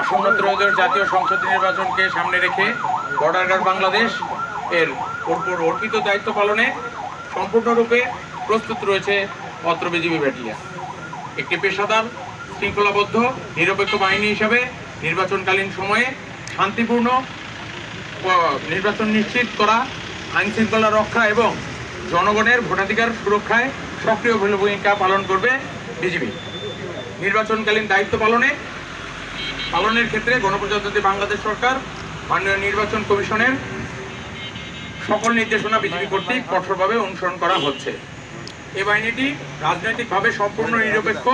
আসন্ন ত্রয়োদশ জাতীয় সংসদ নির্বাচনকে সামনে রেখে বর্ডার গার্ড বাংলাদেশ এর উপর অর্পিত দায়িত্ব পালনে সম্পূর্ণরূপে প্রস্তুত রয়েছে অত্র বিজিবি ব্যাটালিয়ন। একটি পেশাদার, শৃঙ্খলাবদ্ধ, নিরপেক্ষ বাহিনী হিসাবে নির্বাচনকালীন সময়ে শান্তিপূর্ণ নির্বাচন নিশ্চিত করা, আইন শৃঙ্খলা রক্ষা এবং জনগণের ভোটাধিকার সুরক্ষায় সক্রিয় ভূমিকা পালন করবে বিজিবি। নির্বাচনকালীন দায়িত্ব পালনের ক্ষেত্রে গণপ্রজাতন্ত্রী বাংলাদেশ সরকার মাননীয় নির্বাচন কমিশনের সকল নির্দেশনা বিজিবি কর্তৃক কঠোরভাবে অনুসরণ করা হচ্ছে। এই বাহিনীটি রাজনৈতিকভাবে সম্পূর্ণ নিরপেক্ষ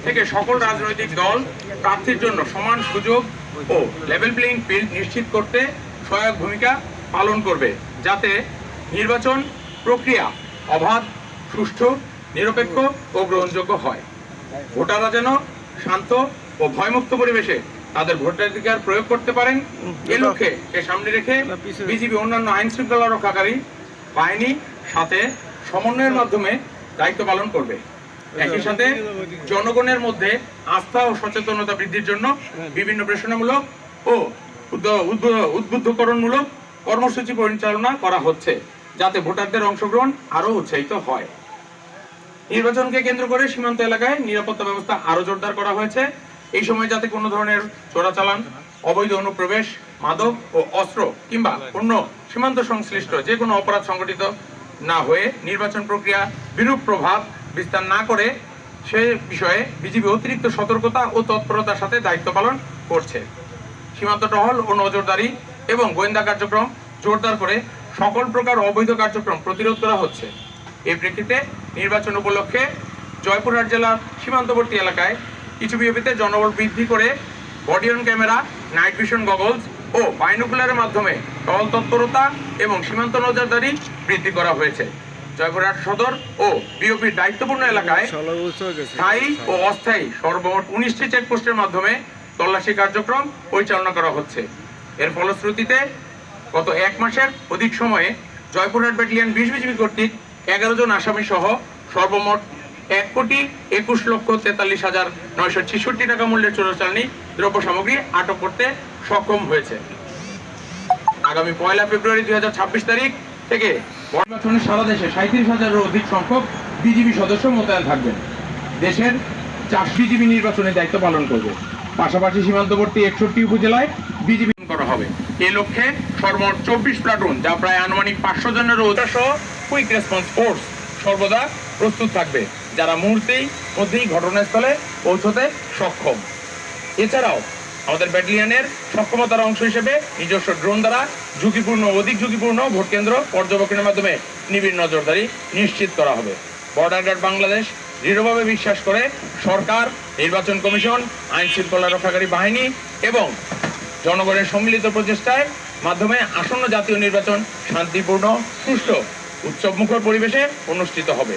থেকে সকল রাজনৈতিক দল প্রার্থীর জন্য সমান সুযোগ ও লেভেল প্লেইং ফিল্ড নিশ্চিত করতে সহায়ক ভূমিকা পালন করবে, যাতে নির্বাচন প্রক্রিয়া অবাধ, সুষ্ঠু, নিরপেক্ষ ও গ্রহণযোগ্য হয়। ভোটাররা যেন শান্ত ও ভয়মুক্ত পরিবেশে তাদের ভোটাধিকার প্রয়োগ করতে পারেন, এ লক্ষ্যে সামনে রেখে বিজিবি অন্যান্য আইন শৃঙ্খলা রক্ষাকারী বাহিনীর সাথে সমন্বয়ের মাধ্যমে দায়িত্ব পালন করবে। একই সাথে জনগণের মধ্যে আস্থা ও সচেতনতা বৃদ্ধির জন্য বিভিন্ন প্রেরণামূলক ও উদ্বুদ্ধকরণমূলক কর্মসূচি পরিচালনা করা হচ্ছে, যাতে ভোটারদের অংশগ্রহণ আরো উৎসাহিত হয়। নির্বাচনকে কেন্দ্র করে সীমান্ত এলাকায় নিরাপত্তা ব্যবস্থা আরো জোরদার করা হয়েছে। এই সময় যাতে কোনো ধরনের চোরাচালান, অবৈধ অনুপ্রবেশ, মাদক ও অস্ত্র কিংবা অন্য সীমান্ত সংশ্লিষ্ট যে কোনো অপরাধ সংগঠিত না হয়ে নির্বাচন প্রক্রিয়া বিরূপ প্রভাব বিস্তার না করে, সে বিষয়ে বিজিবি অতিরিক্ত সতর্কতা ও তৎপরতার সাথে দায়িত্ব পালন করছে। সীমান্ত টহল ও নজরদারি এবং গোয়েন্দা কার্যক্রম জোরদার করে সকল প্রকার অবৈধ কার্যক্রম প্রতিরোধ করা হচ্ছে। এই প্রেক্ষিতে নির্বাচন উপলক্ষে জয়পুরহাট জেলার সীমান্তবর্তী এলাকায় কিছু বিওপিতে জনবল বৃদ্ধি করে body on camera, night vision goggles ও বাইনোকুলারের মাধ্যমে টহল তৎপরতা এবং সীমান্ত নজরদারি বৃদ্ধি করা হয়েছে। জয়পুরহাট সদর ও বিওপির দায়িত্বপূর্ণ এলাকায় স্থায়ী ও অস্থায়ী সর্বমোট 19টি চেকপোস্টের মাধ্যমে তল্লাশি কার্যক্রম পরিচালনা করা হচ্ছে। এর ফলশ্রুতিতে গত 1 মাসের অধিক সময়ে জয়পুরহাট ব্যাটালিয়ন 20 বিজিবি কর্তৃক 11 জন আসামি সহ সর্বমোট 1,21,43,966 টাকা মূল্যের চোরাচালানি দ্রব্য সামগ্রী আটক করতে সক্ষম হয়েছে। আগামী 1 ফেব্রুয়ারি 2026 তারিখ থেকে নির্বাচনে সারা দেশে 37,000-এর অধিক সংখ্যক বিজিবি সদস্য মোতায়েন থাকবেন। দেশের 4 বিজিবি নির্বাচনের দায়িত্ব পালন করবে। পাশাপাশি সীমান্তবর্তী 61 উপজেলায় বিজিবি করা হবে। এই লক্ষ্যে সর্বমোট 24 প্লাটুন, যা প্রায় আনুমানিক 500 জনের সহ কুইক রেসপন্স ফোর্স সর্বদা প্রস্তুত থাকবে, যারা মুহূর্তেই মধ্যেই ঘটনাস্থলে পৌঁছতে সক্ষম। এছাড়াও আমাদের ব্যাটালিয়নের সক্ষমতার অংশ হিসেবে নিজস্ব ড্রোন দ্বারা ঝুঁকিপূর্ণ অধিক ঝুঁকিপূর্ণ ভোট কেন্দ্র পর্যবেক্ষণের মাধ্যমে নিবিড় নজরদারি নিশ্চিত করা হবে। বর্ডার গার্ড বাংলাদেশ দৃঢ়ভাবে বিশ্বাস করে সরকার, নির্বাচন কমিশন, আইন শৃঙ্খলা রক্ষাকারী বাহিনী এবং জনগণের সম্মিলিত প্রচেষ্টার মাধ্যমে আসন্ন জাতীয় নির্বাচন শান্তিপূর্ণ, সুষ্ঠু, উৎসবমুখর পরিবেশে অনুষ্ঠিত হবে।